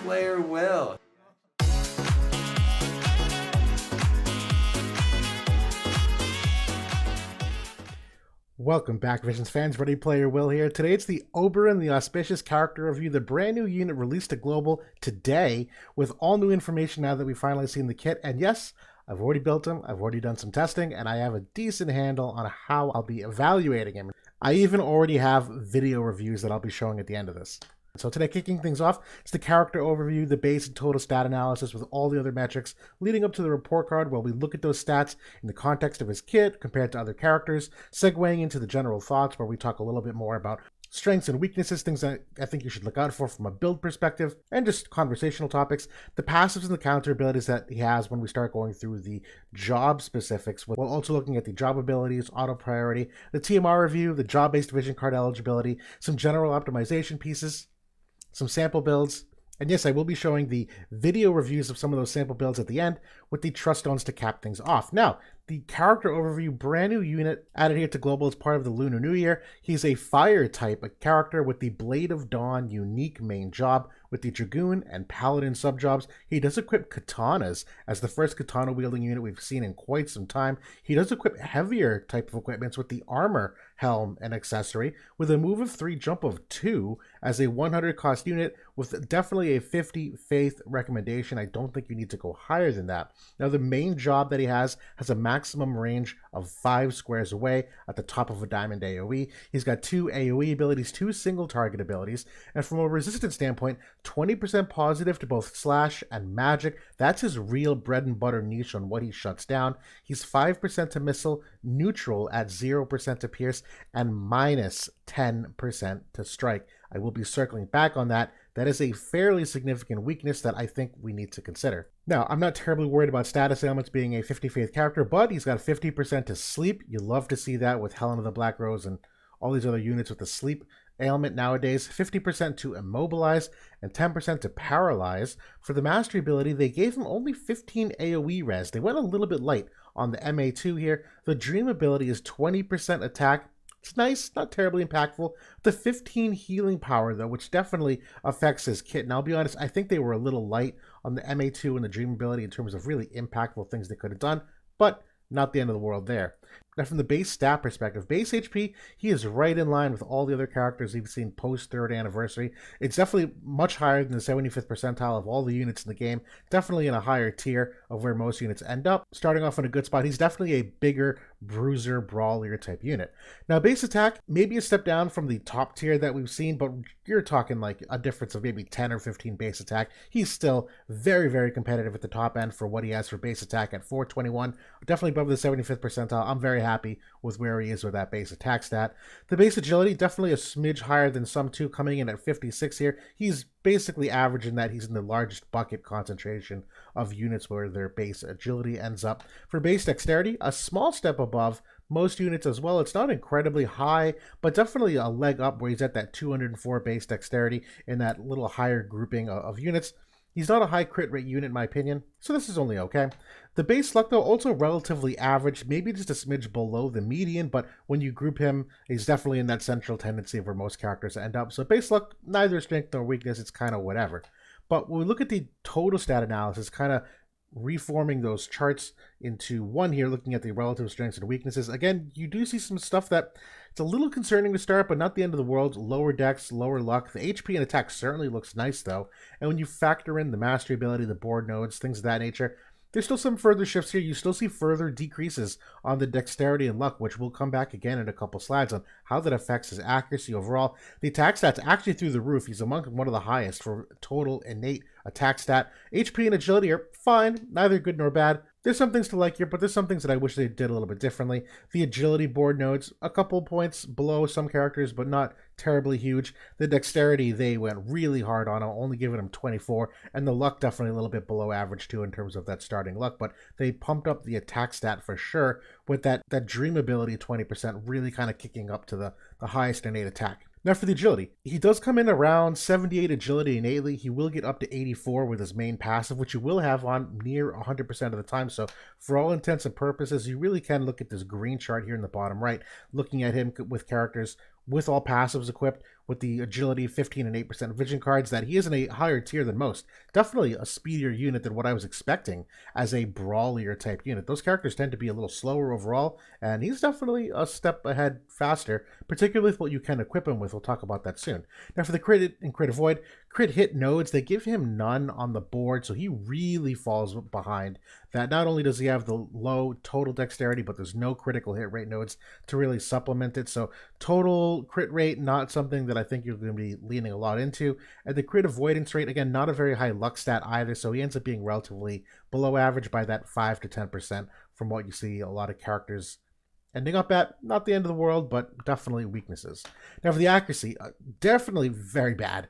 Player Will. Welcome back, Visions fans. Ready Player Will here. Today it's the Oberon, the Auspicious character review, the brand new unit released to Global today with all new information now that we've finally seen the kit. And yes, I've already built him, I've already done some testing, and I have a decent handle on how I'll be evaluating him. I even already have video reviews that I'll be showing at the end of this. So today, kicking things off, it's the character overview, the base and total stat analysis with all the other metrics leading up to the report card where we look at those stats in the context of his kit compared to other characters, segueing into the general thoughts where we talk a little bit more about strengths and weaknesses, things that I think you should look out for from a build perspective, and just conversational topics, the passives and the counter abilities that he has when we start going through the job specifics, while also looking at the job abilities, auto priority, the TMR review, the job-based vision card eligibility, some general optimization pieces, some sample builds, and yes, I will be showing the video reviews of some of those sample builds at the end with the Truststones to cap things off. Now, the character overview, brand new unit added here to Global as part of the Lunar New Year. He's a fire type, a character with the Blade of Dawn unique main job with the Dragoon and Paladin subjobs. He does equip katanas as the first katana wielding unit we've seen in quite some time. He does equip heavier type of equipments with the armor, helm, and accessory with a move of 3, jump of 2 as a 100 cost unit with definitely a 50 faith recommendation. I don't think you need to go higher than that. Now, the main job that he has a maximum range of 5 squares away at the top of a diamond AoE. He's got 2 AoE abilities, 2 single target abilities, and from a resistance standpoint, 20% positive to both slash and magic. That's his real bread and butter niche on what he shuts down. He's 5% to missile, neutral at 0% to pierce, and minus 10% to strike. I will be circling back on that. That is a fairly significant weakness that I think we need to consider. Now, I'm not terribly worried about status ailments being a 50 faith character, but he's got 50% to sleep. You love to see that with Helena the Black Rose and all these other units with the sleep ailment nowadays. 50% to immobilize and 10% to paralyze. For the mastery ability, they gave him only 15 AoE res. They went a little bit light on the MA2 here. The dream ability is 20% attack. It's nice, not terribly impactful. The 15 healing power, though, which definitely affects his kit. And I'll be honest, I think they were a little light on the MA2 and the dream ability in terms of really impactful things they could have done, but not the end of the world there. Now, from the base stat perspective, base HP, he is right in line with all the other characters we've seen post 3rd anniversary. It's definitely much higher than the 75th percentile of all the units in the game. Definitely in a higher tier of where most units end up. Starting off in a good spot, he's definitely a bigger bruiser, brawler type unit. Now, base attack, maybe a step down from the top tier that we've seen, but you're talking like a difference of maybe 10 or 15 base attack. He's still very, very competitive at the top end for what he has for base attack at 421. Definitely above the 75th percentile. I'm very happy with where he is with that base attack stat. The base agility, definitely a smidge higher than some two, coming in at 56 here. He's basically averaging that. He's in the largest bucket concentration of units where their base agility ends up. For base dexterity, a small step above most units as well. It's not incredibly high, but definitely a leg up where he's at that 204 base dexterity in that little higher grouping of units. He's not a high crit rate unit in my opinion, so this is only okay. The base luck, though, also relatively average, maybe just a smidge below the median, but when you group him, he's definitely in that central tendency of where most characters end up. So base luck, neither strength nor weakness, it's kind of whatever. But when we look at the total stat analysis, kind of reforming those charts into one here, looking at the relative strengths and weaknesses, again, you do see some stuff that it's a little concerning to start, but not the end of the world. Lower dex, lower luck. The HP and attack certainly looks nice, though. And when you factor in the mastery ability, the board nodes, things of that nature, there's still some further shifts here. You still see further decreases on the dexterity and luck, which will come back again in a couple slides on how that affects his accuracy overall. The attack stat's actually through the roof. He's among one of the highest for total innate attack stat. HP and agility are fine, neither good nor bad. There's some things to like here, but there's some things that I wish they did a little bit differently. The agility board nodes, a couple points below some characters, but not terribly huge. The dexterity, they went really hard on, only giving them 24, and the luck definitely a little bit below average too in terms of that starting luck, but they pumped up the attack stat for sure with that dream ability 20% really kind of kicking up to the highest innate attack. Now for the agility, he does come in around 78 agility innately. He will get up to 84 with his main passive, which you will have on near 100% of the time. So for all intents and purposes, you really can look at this green chart here in the bottom right, looking at him with characters with all passives equipped, with the agility 15 and 8% vision cards, that he is in a higher tier than most. Definitely a speedier unit than what I was expecting as a brawlier type unit. Those characters tend to be a little slower overall, and he's definitely a step ahead faster, particularly with what you can equip him with. We'll talk about that soon. Now for the crit and crit avoid, crit hit nodes, they give him none on the board, so he really falls behind. That not only does he have the low total dexterity, but there's no critical hit rate nodes to really supplement it. So total crit rate, not something that I think you're going to be leaning a lot into. And the crit avoidance rate, again, not a very high luck stat either, so he ends up being relatively below average by that 5 to 10% from what you see a lot of characters ending up at. Not the end of the world, but definitely weaknesses. Now for the accuracy, definitely very bad.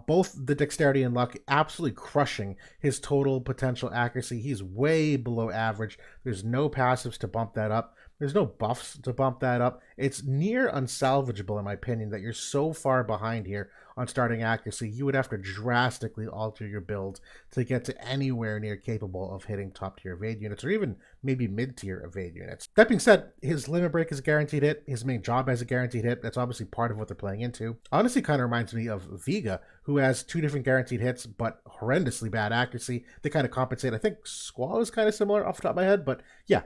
Both the dexterity and luck absolutely crushing his total potential accuracy. He's way below average. There's no passives to bump that up. There's no buffs to bump that up. It's near unsalvageable, in my opinion, that you're so far behind here on starting accuracy. You would have to drastically alter your build to get to anywhere near capable of hitting top tier evade units, or even maybe mid tier evade units. That being said, his limit break is a guaranteed hit. His main job has a guaranteed hit. That's obviously part of what they're playing into. Honestly, kind of reminds me of Vega, who has 2 different guaranteed hits, but horrendously bad accuracy. They kind of compensate. I think Squall is kind of similar off the top of my head, but yeah.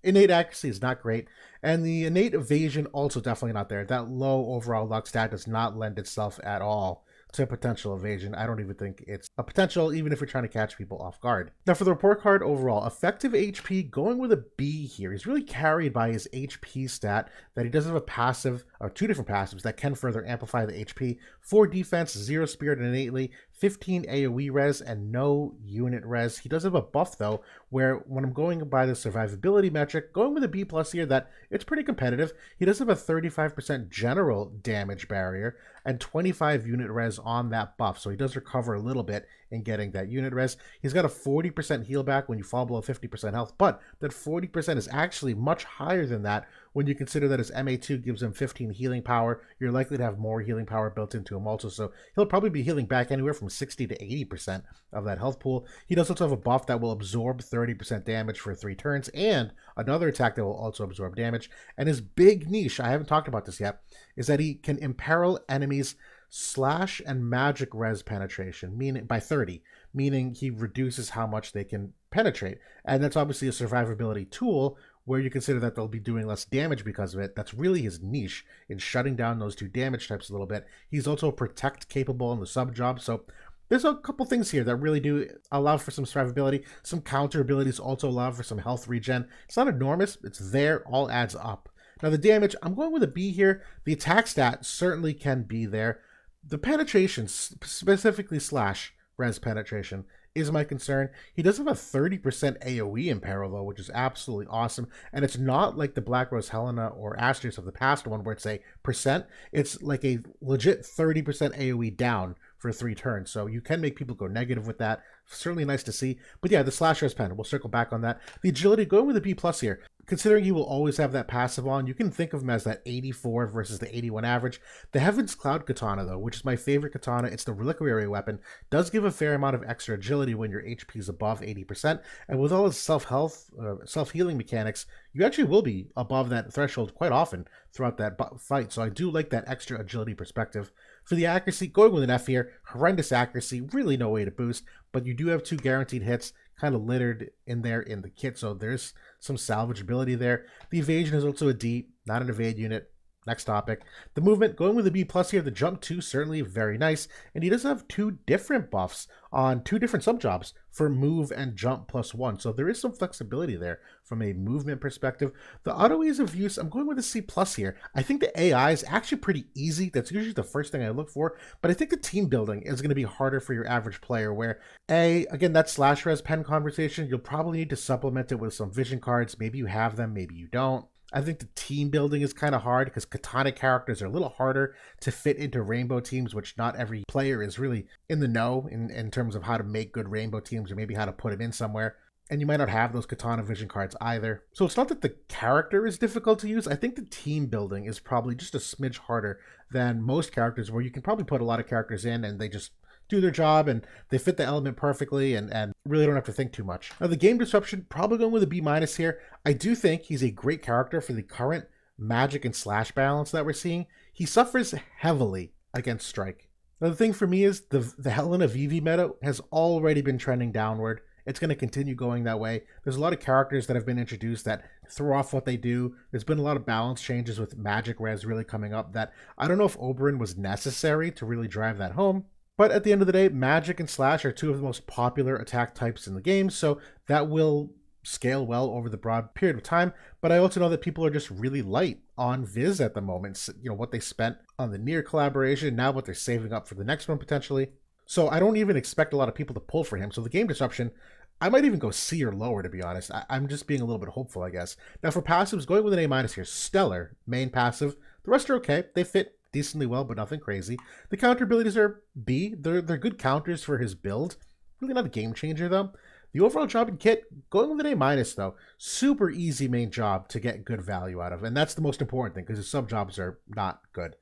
Innate accuracy is not great, and the innate evasion also definitely not there. That low overall luck stat does not lend itself at all to potential evasion. I don't even think it's a potential, even if you're trying to catch people off guard. Now for the report card overall, effective HP, going with a B here. He's really carried by his HP stat, that he does have a passive, or 2 different passives that can further amplify the HP. 4 defense, 0 spirit innately, 15 AoE res, and no unit res. He does have a buff though, where when I'm going by the survivability metric, going with a B plus here, that it's pretty competitive. He does have a 35% general damage barrier and 25 unit res on that buff, so he does recover a little bit in getting that unit res. He's got a 40% heal back when you fall below 50% health, but that 40% is actually much higher than that when you consider that his MA2 gives him 15 healing power. You're likely to have more healing power built into him also, so he'll probably be healing back anywhere from 60 to 80% of that health pool. He does also have a buff that will absorb 30% damage for 3 turns, and another attack that will also absorb damage. And his big niche, I haven't talked about this yet, is that he can imperil enemies slash and magic res penetration, meaning by 30, meaning he reduces how much they can penetrate. And that's obviously a survivability tool where you consider that they'll be doing less damage because of it. That's really his niche in shutting down those 2 damage types a little bit. He's also protect capable in the Subjobs, so there's a couple things here that really do allow for some survivability. Some counter abilities also allow for some health regen. It's not enormous, it's there, all adds up. Now the damage, I'm going with a B here. The attack stat certainly can be there. The penetration, specifically slash res penetration, is my concern. He does have a 30% AoE imperil though, which is absolutely awesome. And it's not like the Black Rose Helena or Auspicious of the past one where it's a percent. It's like a legit 30% AoE down for 3 turns. So you can make people go negative with that. Certainly nice to see. But yeah, the slash res pen, we'll circle back on that. The agility, going with a B plus here. Considering he will always have that passive on, you can think of him as that 84 versus the 81 average. The Heaven's Cloud Katana, though, which is my favorite katana, it's the reliquary weapon, does give a fair amount of extra agility when your HP is above 80%. And with all his self-healing mechanics, you actually will be above that threshold quite often throughout that fight. So I do like that extra agility perspective. For the accuracy, going with an F here, horrendous accuracy, really no way to boost, but you do have 2 guaranteed hits kind of littered in there in the kit, so there's some salvageability there. The evasion is also a D, not an evade unit. Next topic. The movement, going with a B plus here. The jump 2, certainly very nice. And he does have 2 different buffs on 2 different subjobs for move and jump +1. So there is some flexibility there from a movement perspective. The auto ease of use, I'm going with a C plus here. I think the AI is actually pretty easy. That's usually the first thing I look for. But I think the team building is going to be harder for your average player where, again, that slash res pen conversation, you'll probably need to supplement it with some vision cards. Maybe you have them, maybe you don't. I think the team building is kind of hard because katana characters are a little harder to fit into rainbow teams, which not every player is really in the know in terms of how to make good rainbow teams or maybe how to put them in somewhere. And you might not have those katana vision cards either. So it's not that the character is difficult to use. I think the team building is probably just a smidge harder than most characters, where you can probably put a lot of characters in and they just do their job and they fit the element perfectly and really don't have to think too much. Now the game disruption, probably going with a B minus here. I do think he's a great character for the current magic and slash balance that we're seeing, he suffers heavily against strike. Now, the thing for me is the Helena Vivi meta has already been trending downward. It's going to continue going that way. There's a lot of characters that have been introduced that throw off what they do. There's been a lot of balance changes with magic res really coming up that I don't know if Oberon was necessary to really drive that home. But at the end of the day, magic and slash are two of the most popular attack types in the game, so that will scale well over the broad period of time. But I also know that people are just really light on Viz at the moment. You know, what they spent on the Nier collaboration, now what they're saving up for the next one potentially. So I don't even expect a lot of people to pull for him. So the game disruption, I might even go C or lower, to be honest. I'm just being a little bit hopeful, I guess. Now for passives, going with an A- here. Stellar, main passive. The rest are okay. They fit decently well, but nothing crazy. The counter abilities are B. They're good counters for his build. Really not a game changer, though. The overall job and kit, going with an A- though. Super easy main job to get good value out of. And that's the most important thing, because his sub-jobs are not good.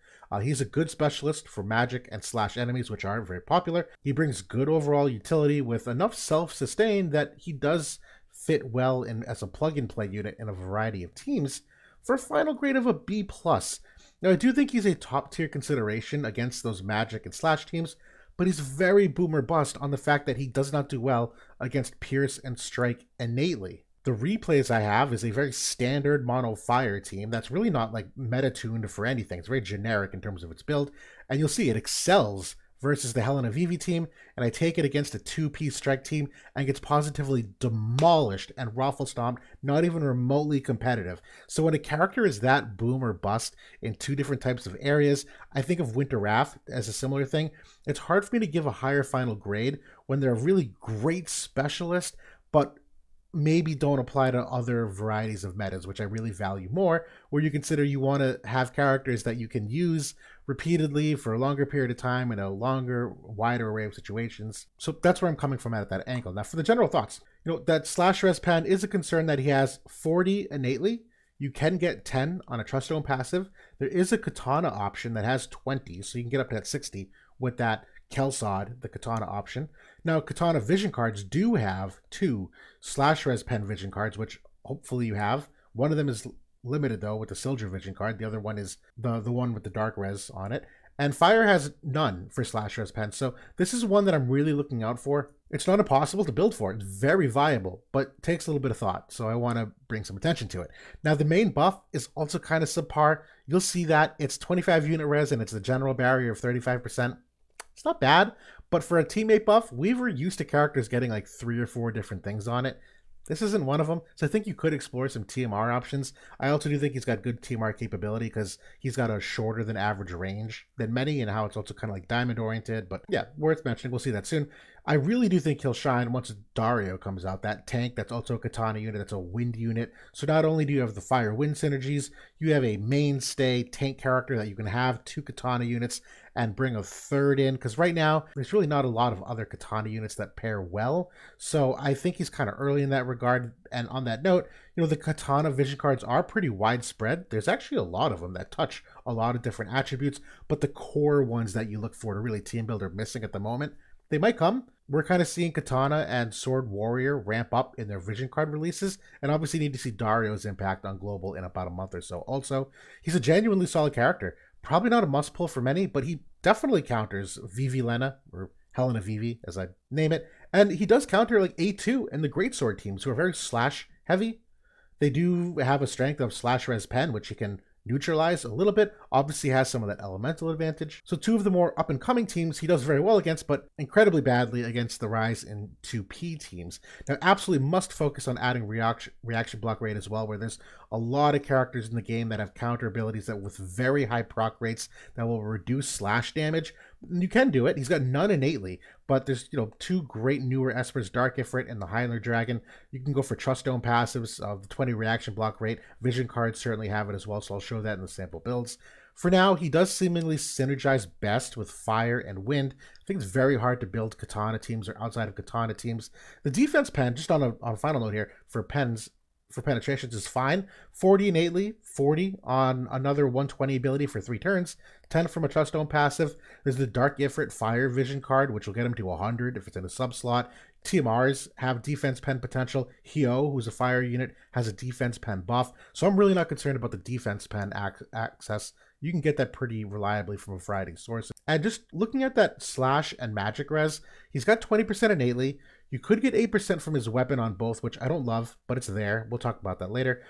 He's a good specialist for magic and slash enemies, which aren't very popular. He brings good overall utility with enough self-sustain that he does fit well in as a plug-and-play unit in a variety of teams for a final grade of a B+. Now, I do think he's a top-tier consideration against those magic and slash teams, but he's very boomer bust on the fact that he does not do well against Pierce and Strike innately. The replays I have is a very standard mono fire team that's really not like meta tuned for anything. It's very generic in terms of its build, and you'll see it excels versus the Helena Vivi team, and I take it against a 2-piece strike team and gets positively demolished and raffle stomped, not even remotely competitive. So when a character is that boom or bust in two different types of areas, I think of Winter Wrath as a similar thing. It's hard for me to give a higher final grade when they're a really great specialist, but maybe don't apply to other varieties of metas, which I really value more, where you consider you want to have characters that you can use repeatedly for a longer period of time in a longer, wider array of situations. So that's where I'm coming from at that angle. Now, for the general thoughts, that slash res pen is a concern that he has 40 innately. You can get 10 on a Truststone passive. There is a katana option that has 20, so you can get up to that 60 with that Kelsod, the katana option. Now, katana vision cards do have 2 slash res pen vision cards, which hopefully you have. One of them is limited, though, with the Silger vision card. The other one is the one with the dark res on it. And Fire has none for slash res pen, so this is one that I'm really looking out for. It's not impossible to build for. It's very viable, but takes a little bit of thought, so I want to bring some attention to it. Now, the main buff is also kind of subpar. You'll see that it's 25 unit res, and it's the general barrier of 35%. It's not bad, but for a teammate buff, we were used to characters getting like 3 or 4 different things on it. This isn't one of them, so I think you could explore some TMR options. I also do think he's got good TMR capability because he's got a shorter than average range than many, and how it's also kind of like diamond oriented, but yeah, worth mentioning. We'll see that soon. I really do think he'll shine once Dario comes out, that tank that's also a katana unit, that's a wind unit. So not only do you have the fire wind synergies, you have a mainstay tank character that you can have 2 katana units and bring a third in, because right now there's really not a lot of other katana units that pair well. So I think he's kind of early in that regard. And on that note, the katana vision cards are pretty widespread. There's actually a lot of them that touch a lot of different attributes, but the core ones that you look for to really team build are missing at the moment. They might come. We're kind of seeing Katana and Sword Warrior ramp up in their vision card releases, and obviously need to see Dario's impact on Global in about a month or so. Also, he's a genuinely solid character. Probably not a must pull for many, but he definitely counters Vivi Lena, or Helena Vivi, as I name it. And he does counter like A2 and the Greatsword teams, who are very slash heavy. They do have a strength of slash res pen, which he can neutralize a little bit. Obviously has some of that elemental advantage. So 2 of the more up and coming teams he does very well against, but incredibly badly against the rise in 2P teams. Now, absolutely must focus on adding reaction block rate as well, where there's a lot of characters in the game that have counter abilities that with very high proc rates that will reduce slash damage. You can do it. He's got none innately, but there's 2 great newer Espers, Dark Ifrit and the Highlander Dragon. You can go for Truststone passives of the 20 reaction block rate. Vision cards certainly have it as well, so I'll show that in the sample builds. For now, he does seemingly synergize best with fire and wind. I think it's very hard to build katana teams or outside of katana teams. The defense pen, just on a final note here, for penetrations is fine. 40 innately, 40 on another 120 ability for 3 turns, 10 from a Truststone passive. There's the Dark Ifrit Fire Vision card, which will get him to 100 if it's in a sub slot. TMRs have defense pen potential. Hyo, who's a fire unit, has a defense pen buff. So I'm really not concerned about the defense pen access. You can get that pretty reliably from a variety of sources. And just looking at that slash and magic res, he's got 20% innately. You could get 8% from his weapon on both, which I don't love, but it's there. We'll talk about that later.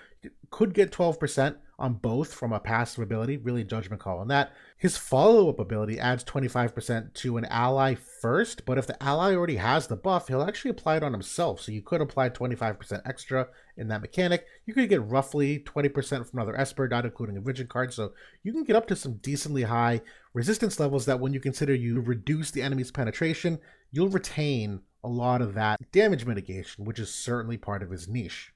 Could get 12% on both from a passive ability. Really judgment call on that. His follow-up ability adds 25% to an ally first, but if the ally already has the buff, he'll actually apply it on himself. So you could apply 25% extra in that mechanic. You could get roughly 20% from another Esper, not including a Vision card. So you can get up to some decently high resistance levels that when you consider you reduce the enemy's penetration, you'll retain a lot of that damage mitigation, which is certainly part of his niche.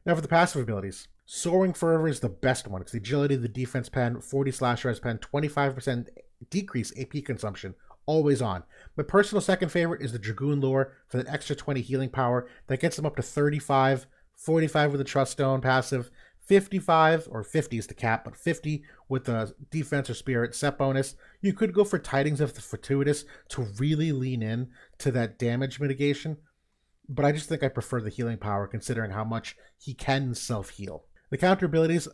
Now for the passive abilities. Soaring Fervor is the best one. It's the agility, the defense pen, 40 slash res pen, 25% decrease AP consumption, always on. My personal second favorite is the Dragoon Lore for that extra 20 healing power. That gets them up to 35, 45 with the Truststone passive, 55, or 50 is the cap, but 50 with the defense or spirit set bonus. You could go for Tidings of the Fortuitous to really lean in to that damage mitigation, but I just think I prefer the healing power considering how much he can self-heal. The counter abilities,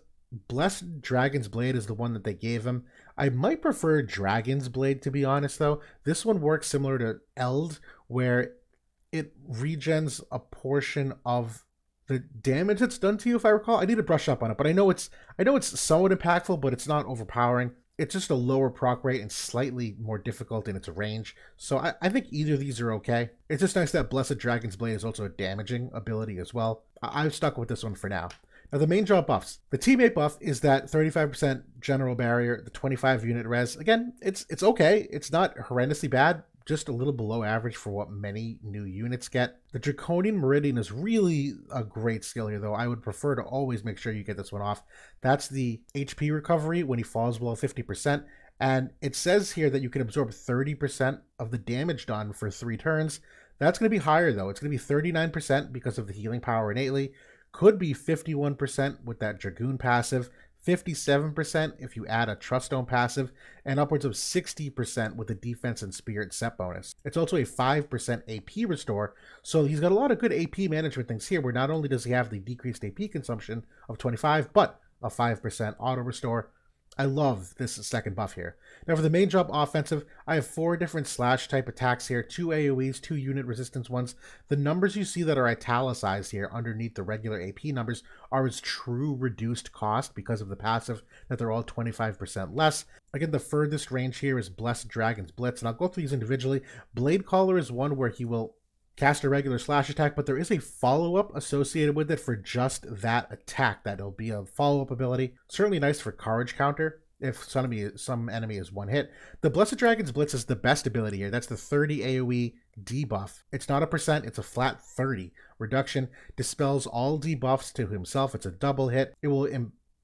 Blessed Dragon's Blade is the one that they gave him. I might prefer Dragon's Blade, to be honest, though. This one works similar to Eld, where it regens a portion of the damage that's done to you, if I recall. I need to brush up on it, but I know it's somewhat impactful, but it's not overpowering. It's just a lower proc rate and slightly more difficult in its range. So I think either of these are okay. It's just nice that Blessed Dragon's Blade is also a damaging ability as well. I've stuck with this one for now. Now the main job buffs. The teammate buff is that 35% general barrier, the 25 unit res. Again, it's okay. It's not horrendously bad, just a little below average for what many new units get. The Draconian Meridian is really a great skill here, though. I would prefer to always make sure you get this one off. That's the HP recovery when he falls below 50%. And it says here that you can absorb 30% of the damage done for 3 turns. That's going to be higher, though. It's going to be 39% because of the healing power innately. Could be 51% with that Dragoon passive, 57% if you add a Truststone passive, and upwards of 60% with the defense and spirit set bonus. It's also a 5% AP restore, so he's got a lot of good AP management things here, where not only does he have the decreased AP consumption of 25, but a 5% auto restore. I love this second buff here. Now for the main job offensive, I have 4 different slash type attacks here, 2 AoEs, 2 unit resistance ones. The numbers you see that are italicized here underneath the regular AP numbers are his true reduced cost because of the passive, that they're all 25% less. Again, the furthest range here is Blessed Dragon's Blitz, and I'll go through these individually. Blade Caller is one where he will cast a regular slash attack, but there is a follow-up associated with it for just that attack. That'll be a follow-up ability. Certainly nice for courage counter if some enemy is one hit. The Blessed Dragon's Blitz is the best ability here. That's the 30 AoE debuff. It's not a percent, it's a flat 30 reduction. Dispels all debuffs to himself. It's a double hit. It will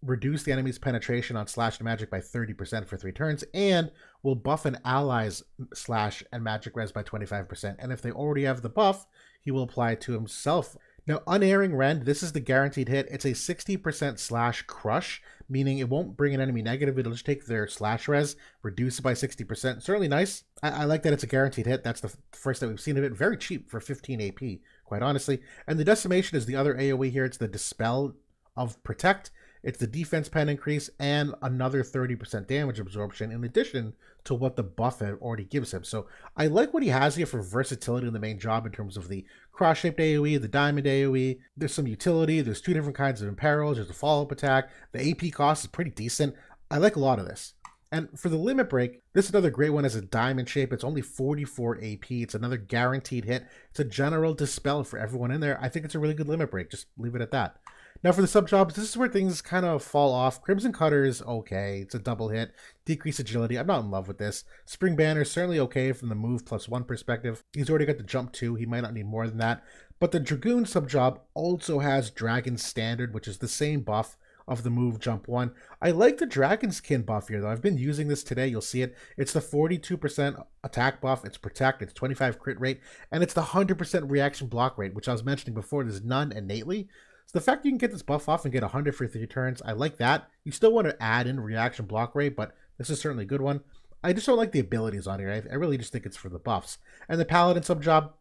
reduce the enemy's penetration on slash and magic by 30% for 3 turns, and will buff an ally's slash and magic res by 25%. And if they already have the buff, he will apply it to himself. Now, Unerring Rend, this is the guaranteed hit. It's a 60% slash crush, meaning it won't bring an enemy negative. It'll just take their slash res, reduce it by 60%. Certainly nice. I like that it's a guaranteed hit. That's the first that we've seen of it. Very cheap for 15 AP, quite honestly. And the Decimation is the other AoE here. It's the Dispel of Protect. It's the defense pen increase and another 30% damage absorption in addition to what the buff already gives him. So I like what he has here for versatility in the main job in terms of the cross-shaped AoE, the diamond AoE. There's some utility. There's 2 different kinds of imperils. There's a follow-up attack. The AP cost is pretty decent. I like a lot of this. And for the limit break, this is another great one as a diamond shape. It's only 44 AP. It's another guaranteed hit. It's a general dispel for everyone in there. I think it's a really good limit break. Just leave it at that. Now for the sub-jobs, this is where things kind of fall off. Crimson Cutter is okay. It's a double hit. Decreased agility. I'm not in love with this. Spring Banner is certainly okay from the move +1 perspective. He's already got the jump 2. He might not need more than that. But the Dragoon sub-job also has Dragon Standard, which is the same buff of the move jump 1. I like the Dragon Skin buff here, though. I've been using this today. You'll see it. It's the 42% attack buff. It's Protect. It's 25 crit rate. And it's the 100% reaction block rate, which I was mentioning before. There's none innately. So the fact you can get this buff off and get 100 for 3 turns, I like that. You still want to add in reaction block rate, but this is certainly a good one. I just don't like the abilities on here. I really just think it's for the buffs. And the Paladin sub-job,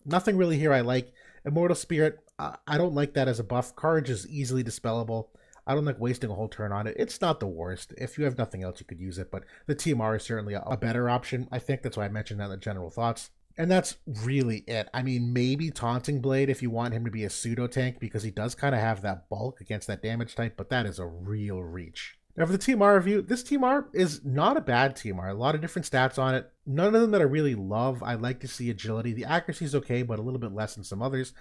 Nothing really here I like. Immortal Spirit, I don't like that as a buff. Courage is easily dispellable. I don't like wasting a whole turn on it. It's not the worst. If you have nothing else, you could use it, but the TMR is certainly a better option. I think that's why I mentioned that in the general thoughts. And that's really it. I mean, maybe Taunting Blade if you want him to be a pseudo tank, because he does kind of have that bulk against that damage type, but that is a real reach. Now for the TMR review, this TMR is not a bad TMR. A lot of different stats on it. None of them that I really love. I like to see agility. The accuracy is okay, but a little bit less than some others.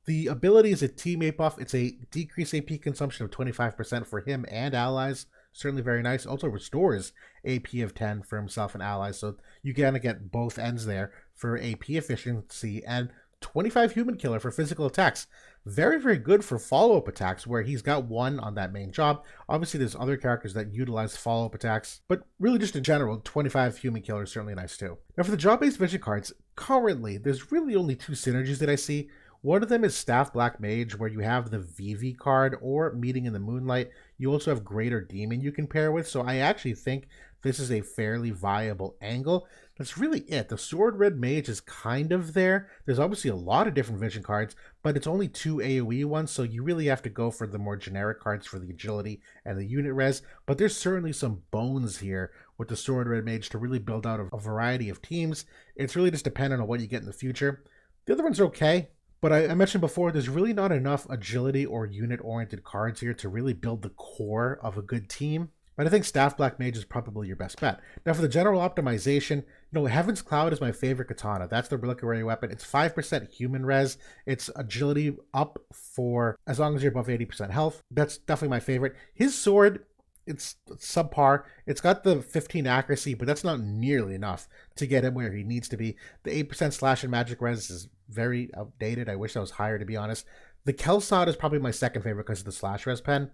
The ability is a teammate buff. It's a decreased AP consumption of 25% for him and allies. Certainly very nice. Also restores AP of 10 for himself and allies. So you kind of get both ends there for AP efficiency, and 25 human killer for physical attacks. Very, very good for follow-up attacks, where he's got 1 on that main job. Obviously, there's other characters that utilize follow-up attacks, but really just in general, 25 human killer is certainly nice too. Now for the job-based vision cards, currently, there's really only 2 synergies that I see. One of them is Staff Black Mage, where you have the Vivi card, or Meeting in the Moonlight. You also have Greater Demon you can pair with, so I actually think this is a fairly viable angle. That's really it. The Sword Red Mage is kind of there. There's obviously a lot of different vision cards, but it's only 2 AoE ones, so you really have to go for the more generic cards for the agility and the unit res. But there's certainly some bones here with the Sword Red Mage to really build out a variety of teams. It's really just dependent on what you get in the future. The other ones are okay. But I mentioned before, there's really not enough agility or unit-oriented cards here to really build the core of a good team. But I think Staff Black Mage is probably your best bet. Now for the general optimization, Heaven's Cloud is my favorite katana. That's the reliquary weapon. It's 5% human res. It's agility up for as long as you're above 80% health. That's definitely my favorite. His sword, it's subpar. It's got the 15 accuracy, but that's not nearly enough to get him where he needs to be. The 8% slash and magic res is very outdated. I wish that was higher, to be honest. The Kelsod is probably my second favorite because of the slash res pen.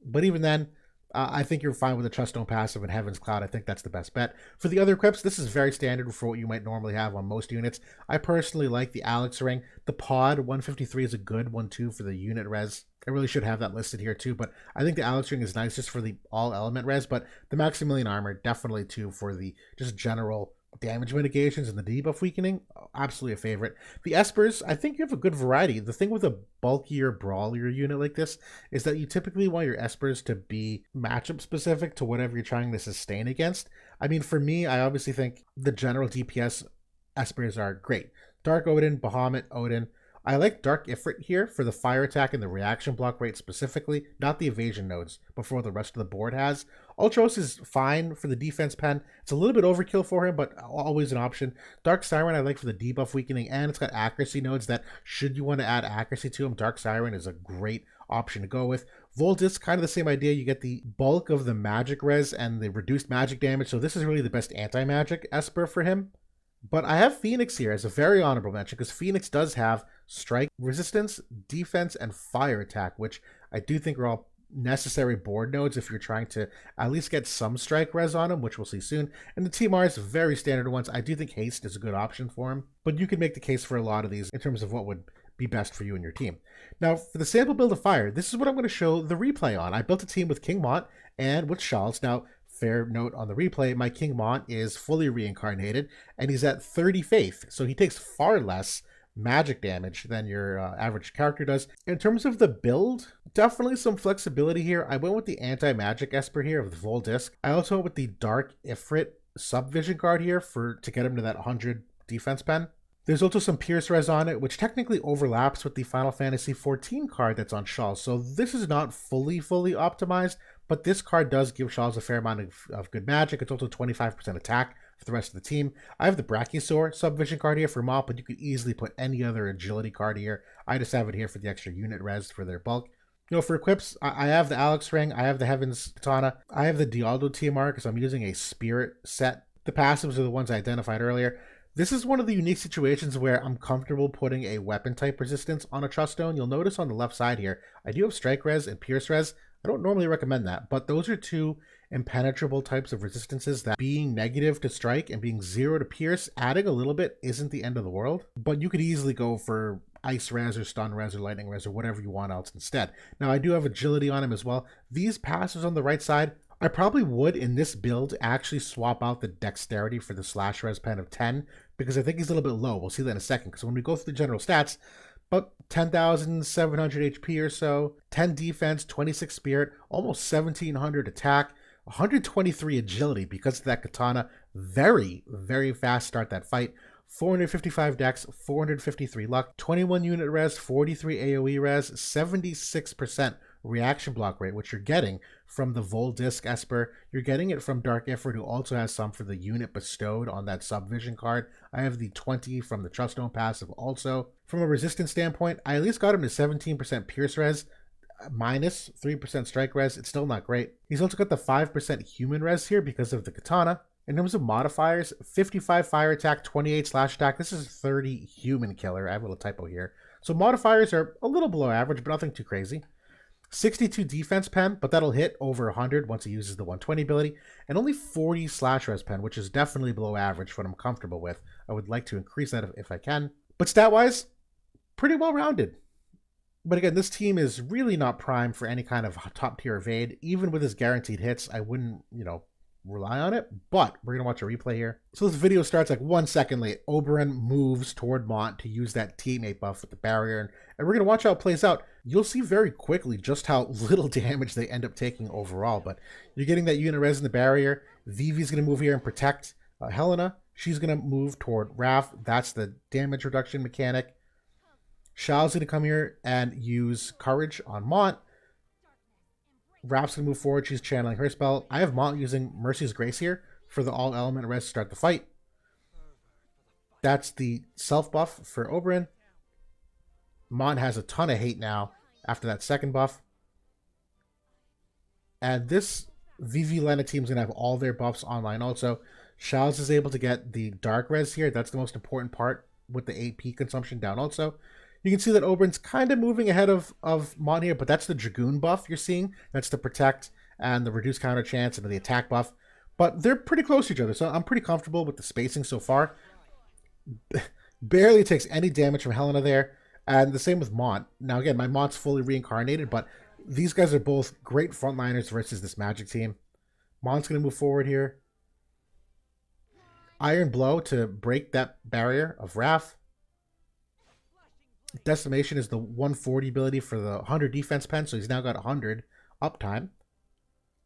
But even then, I think you're fine with the Truststone passive and Heaven's Cloud. I think that's the best bet. For the other equips, this is very standard for what you might normally have on most units. I personally like the Alex Ring. The Pod 153 is a good one too for the unit res. I really should have that listed here too, but I think the Alex Ring is nice just for the all element res, but the Maximilian Armor definitely too for the just general damage mitigations and the debuff weakening. Absolutely a favorite. The Espers, I think you have a good variety. The thing with a bulkier, brawlier unit like this is that you typically want your Espers to be matchup specific to whatever you're trying to sustain against. I mean, for me, I obviously think the general DPS Espers are great. Dark Odin, Bahamut, Odin. I like Dark Ifrit here for the fire attack and the reaction block rate specifically, not the evasion nodes, before the rest of the board has. Ultros is fine for the defense pen. It's a little bit overkill for him, but always an option. Dark Siren I like for the debuff weakening, and it's got accuracy nodes that, should you want to add accuracy to him, Dark Siren is a great option to go with. Voltis, kind of the same idea. You get the bulk of the magic res and the reduced magic damage, so this is really the best anti-magic Esper for him. But I have Phoenix here as a very honorable mention, because Phoenix does have strike resistance, defense, and fire attack, which I do think are all necessary board nodes if you're trying to at least get some strike res on him, which we'll see soon. And the TMRs, very standard ones. I do think haste is a good option for him, but you can make the case for a lot of these in terms of what would be best for you and your team. Now, for the sample build of fire, this is what I'm going to show the replay on. I built a team with King Mont and with Charles. Now, fair note on the replay, my King Mont is fully reincarnated, and he's at 30 faith, so he takes far less magic damage than your average character does. In terms of the build, definitely some flexibility here. I went with the anti-magic Esper here of the Vol Disc. I also went with the Dark Ifrit sub-vision card here to get him to that 100 defense pen. There's also some Pierce Res on it, which technically overlaps with the Final Fantasy XIV card that's on Shawls. So this is not fully optimized, but this card does give Shawls a fair amount of good magic. It's also 25% attack for the rest of the team. I have the Brachiosaur subvision card here for Mop, but you could easily put any other agility card here. I just have it here for the extra unit res for their bulk. For equips, I have the Alex Ring, I have the Heaven's Katana, I have the Dialdo TMR because I'm using a Spirit set. The passives are the ones I identified earlier. This is one of the unique situations where I'm comfortable putting a weapon type resistance on a Truststone. You'll notice on the left side here, I do have Strike Res and Pierce Res. I don't normally recommend that, but those are two impenetrable types of resistances that being negative to strike and being 0 to pierce, adding a little bit isn't the end of the world. But you could easily go for Ice Res or Stun Res or Lightning Res or whatever you want else instead. Now I do have agility on him as well. These passives on the right side I probably would, in this build, actually swap out the dexterity for the slash res pen of 10, because I think he's a little bit low. We'll see that in a second, because when we go through the general stats, about 10,700 HP or so, 10 defense, 26 spirit, almost 1,700 attack, 123 agility because of that katana. Very, very fast start that fight. 455 dex, 453 luck, 21 unit res, 43 AoE res, 76% reaction block rate, which you're getting from the Vol Disc Esper. You're getting it from Dark Ifrit, who also has some for the unit bestowed on that Subvision card. I have the 20 from the Truststone passive also. From a resistance standpoint, I at least got him to 17% pierce res, minus 3% strike res. It's still not great. He's also got the 5% human res here because of the katana. In terms of modifiers, 55 fire attack, 28 slash attack. This is 30 human killer. I have a little typo here. So modifiers are a little below average, but nothing too crazy. 62 defense pen, but that'll hit over 100 once he uses the 120 ability. And only 40 slash res pen, which is definitely below average for what I'm comfortable with. I would like to increase that if I can. But stat-wise, pretty well-rounded. But again, this team is really not primed for any kind of top-tier evade. Even with his guaranteed hits, I wouldn't, rely on it, but we're going to watch a replay here. So this video starts like 1 second late. Oberon moves toward Mont to use that teammate buff with the barrier, and we're going to watch how it plays out. You'll see very quickly just how little damage they end up taking overall, but you're getting that unit res in the barrier. Vivi's going to move here and protect Helena. She's going to move toward Raph. That's the damage reduction mechanic. Shao's going to come here and use Courage on Mont. Raph's going to move forward. She's channeling her spell. I have Mont using Mercy's Grace here for the all-element res to start the fight. That's the self-buff for Oberon. Mont has a ton of hate now after that second buff. And this Vivi Helena team is going to have all their buffs online also. Shao's is able to get the dark res here. That's the most important part with the AP consumption down also. You can see that Oberon's kind of moving ahead of Mont here, but that's the Dragoon buff you're seeing. That's the Protect and the Reduce Counter Chance and the Attack buff. But they're pretty close to each other, so I'm pretty comfortable with the spacing so far. Barely takes any damage from Helena there, and the same with Mont. Now again, my Mont's fully reincarnated, but these guys are both great frontliners versus this Magic team. Mont's going to move forward here. Iron Blow to break that barrier of Raph. Decimation is the 140 ability for the 100 defense pen, so he's now got 100 uptime.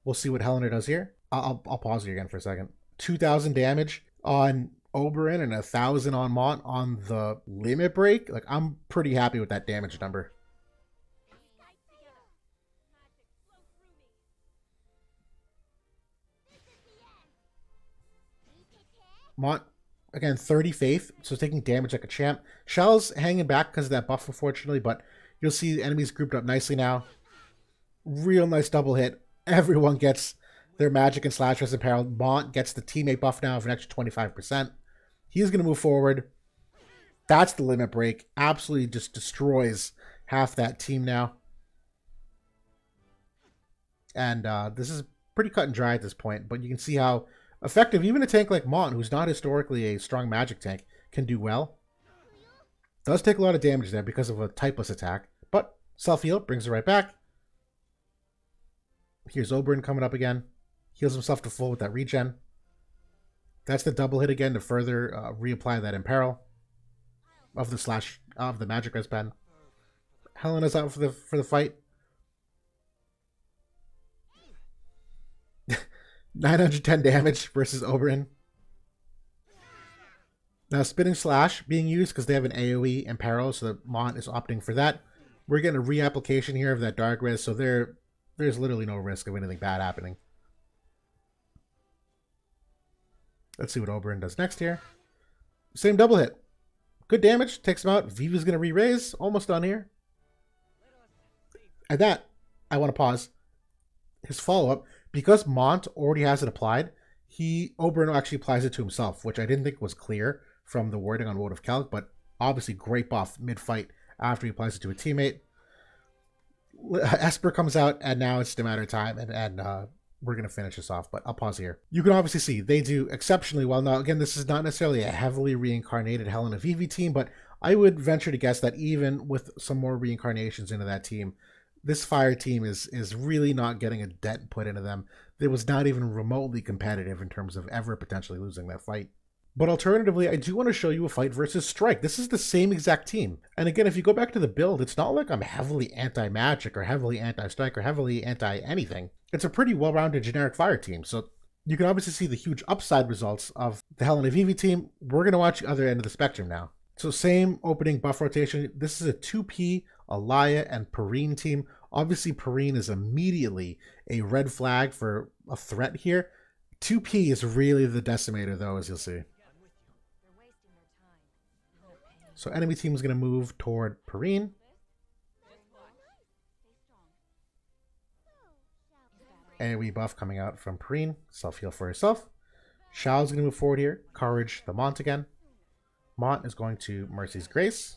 We'll see what Helena does here. I'll pause here again for a second. 2,000 damage on Oberon and 1,000 on Mont on the limit break. Like, I'm pretty happy with that damage number. Mont, again, 30 faith, so taking damage like a champ. Shell's hanging back because of that buff, unfortunately, but you'll see the enemies grouped up nicely now. Real nice double hit. Everyone gets their magic and slash res apparel. Mont gets the teammate buff now for an extra 25%. He's going to move forward. That's the limit break. Absolutely just destroys half that team now. And this is pretty cut and dry at this point, but you can see how effective even a tank like Mont, who's not historically a strong magic tank, can do well. Does take a lot of damage there because of a typeless attack, but self-heal brings it right back. Here's Oberon coming up again. Heals himself to full with that regen. That's the double hit again to further reapply that imperil of the magic res pen. Helena's out for the fight. 910 damage versus Oberon. Now Spinning Slash being used because they have an AoE imperil, so the Mont is opting for that. We're getting a reapplication here of that dark res, so there's literally no risk of anything bad happening. Let's see what Oberon does next here. Same double hit. Good damage. Takes him out. Vivi's going to re-raise. Almost done here. At that, I want to pause. His follow-up, because Mont already has it applied, Oberon actually applies it to himself, which I didn't think was clear from the wording on WOTV Calc, but obviously great buff mid-fight after he applies it to a teammate. Esper comes out, and now it's just a matter of time, and we're going to finish this off, but I'll pause here. You can obviously see they do exceptionally well. Now, again, this is not necessarily a heavily reincarnated Helena Vivi team, but I would venture to guess that even with some more reincarnations into that team, This fire team is really not getting a dent put into them. It was not even remotely competitive in terms of ever potentially losing that fight. But alternatively, I do want to show you a fight versus Strike. This is the same exact team. And again, if you go back to the build, it's not like I'm heavily anti-magic or heavily anti-strike or heavily anti-anything. It's a pretty well-rounded generic fire team. So you can obviously see the huge upside results of the Helena Vivi team. We're going to watch the other end of the spectrum now. So same opening buff rotation. This is a 2P, Alaya, and Perrine team. Obviously, Perrine is immediately a red flag for a threat here. 2P is really the decimator, though, as you'll see. So enemy team is going to move toward Perrine. AoE buff coming out from Perrine. Self-heal for herself. Xiao's going to move forward here. Courage the Mont again. Mont is going to Mercy's Grace.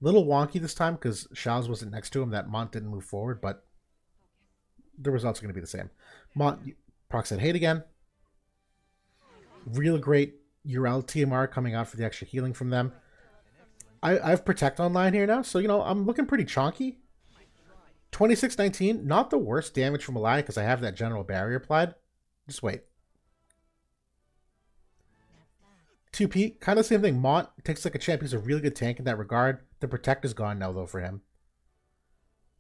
Little wonky this time because Xiao's wasn't next to him. That Mont didn't move forward, but the results are going to be the same. Mont procs at Hate again. Real great URL TMR coming out for the extra healing from them. I have Protect online here now, so, you know, I'm looking pretty chonky. 2619, not the worst damage from Alaya because I have that general barrier applied. Just wait. 2P, kind of the same thing. Mont takes like a champ. He's a really good tank in that regard. The Protect is gone now, though, for him.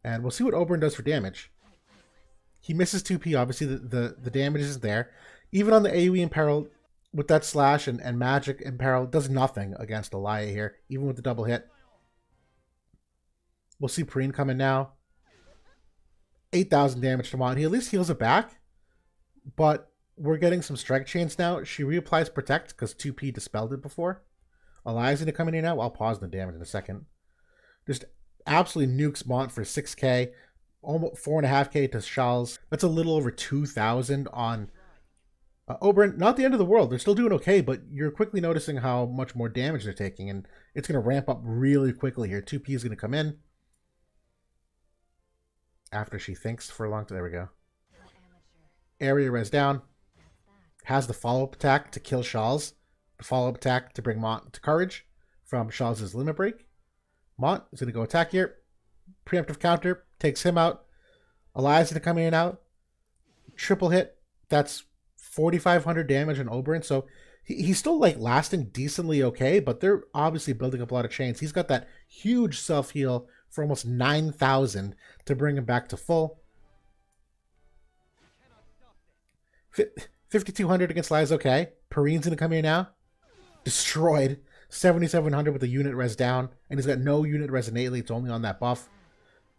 And we'll see what Oberon does for damage. He misses 2P, obviously. The damage isn't there. Even on the AoE Imperil, with that slash and magic Imperil, does nothing against Alaya here, even with the double hit. We'll see Perrine come in now. 8,000 damage to Mont. He at least heals it back, but we're getting some strike chains now. She reapplies Protect because 2P dispelled it before. Alaya's going to come in here now. I'll pause the damage in a second. Just absolutely nukes Mont for 6k, almost 4.5k to Xiao's. That's a little over 2,000 on Oberon. Not the end of the world. They're still doing okay, but you're quickly noticing how much more damage they're taking, and it's going to ramp up really quickly here. 2P is going to come in after she thinks for a long time. There we go. Area res down. Has the follow-up attack to kill Shawls. The follow-up attack to bring Mont to Courage from Shawls' Limit Break. Mont is going to go attack here. Preemptive counter. Takes him out. Alaya's going to come in and out. Triple hit. That's 4,500 damage on Oberon. So he's still like lasting decently okay, but they're obviously building up a lot of chains. He's got that huge self-heal for almost 9,000 to bring him back to full. 5,200 against Lies, okay. Perrine's going to come here now. Destroyed. 7,700 with the unit res down. And he's got no unit res innately. It's only on that buff.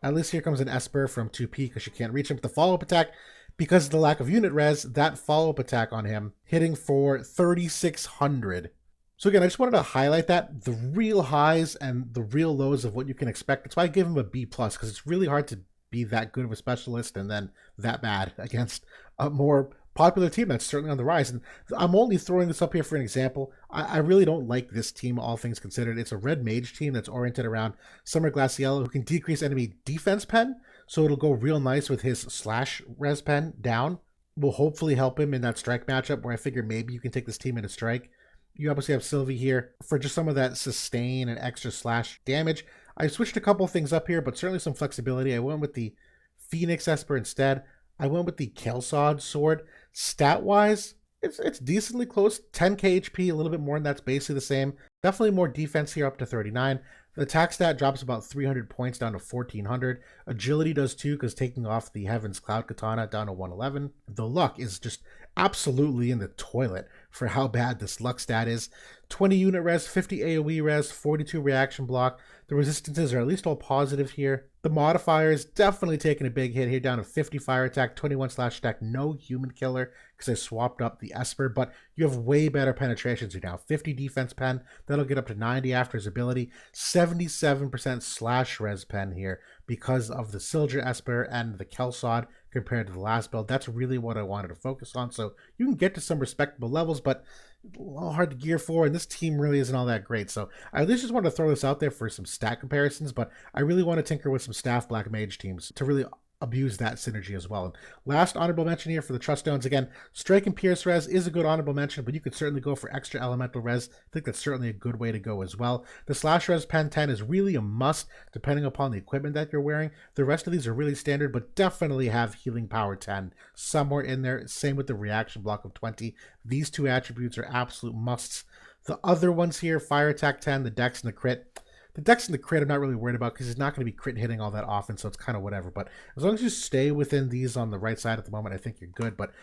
At least here comes an Esper from 2P because she can't reach him. But the follow-up attack, because of the lack of unit res, that follow-up attack on him, hitting for 3,600. So again, I just wanted to highlight that. The real highs and the real lows of what you can expect. That's why I give him a B+, because it's really hard to be that good of a specialist and then that bad against a more popular team that's certainly on the rise. And I'm only throwing this up here for an example. I really don't like this team, all things considered. It's a red mage team that's oriented around Summer Glaciella, who can decrease enemy defense pen, so it'll go real nice with his slash res pen down. Will hopefully help him in that strike matchup where I figure maybe you can take this team into strike. You obviously have Sylvie here for just some of that sustain and extra slash damage. I switched a couple things up here, but certainly some flexibility. I went with the Phoenix Esper instead. I went with the Kelsod sword. Stat-wise, it's decently close. 10k HP, a little bit more, and that's basically the same. Definitely more defense here, up to 39. The attack stat drops about 300 points down to 1,400. Agility does too, because taking off the Heaven's Cloud Katana down to 111. The luck is just absolutely in the toilet for how bad this luck stat is. 20 unit res, 50 AoE res, 42 reaction block. The resistances are at least all positive here. The modifiers definitely taking a big hit here, down to 50 fire attack, 21 slash attack, no human killer because I swapped up the Esper, but you have way better penetrations here now. 50 defense pen, that'll get up to 90 after his ability. 77% slash res pen here because of the Sildra Esper and the Kelsod compared to the last build. That's really what I wanted to focus on. So you can get to some respectable levels, but a little hard to gear for, and this team really isn't all that great. So I at least just wanted to throw this out there for some stat comparisons, but I really want to tinker with some staff black mage teams to really abuse that synergy as well. And last honorable mention here for the Truststones. Again, Strike and Pierce res is a good honorable mention, but you could certainly go for extra elemental res. I think that's certainly a good way to go as well. The Slash res Pen 10 is really a must depending upon the equipment that you're wearing. The rest of these are really standard, but definitely have Healing Power 10 somewhere in there. Same with the Reaction Block of 20. These two attributes are absolute musts. The other ones here, Fire Attack 10, the Dex and the Crit. The Dex and the Crit I'm not really worried about because he's not going to be crit hitting all that often, so it's kind of whatever. But as long as you stay within these on the right side at the moment, I think you're good. But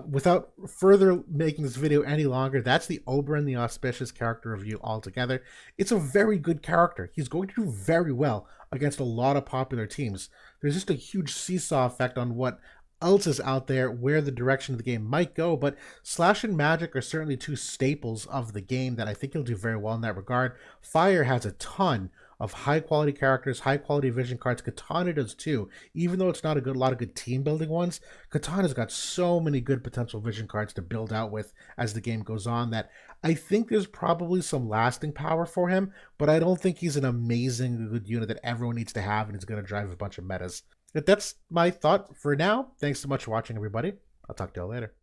without further making this video any longer, that's the Oberon, the Auspicious character review altogether. It's a very good character. He's going to do very well against a lot of popular teams. There's just a huge seesaw effect on what else is out there, where the direction of the game might go, but Slash and Magic are certainly two staples of the game that I think he'll do very well in that regard. Fire has a ton of high quality characters, high quality vision cards. Katana does too, even though it's not a lot of good team building ones. Katana's got so many good potential vision cards to build out with as the game goes on that I think there's probably some lasting power for him, but I don't think he's an amazing good unit that everyone needs to have and is going to drive a bunch of metas. That's my thought for now. Thanks so much for watching, everybody. I'll talk to y'all later.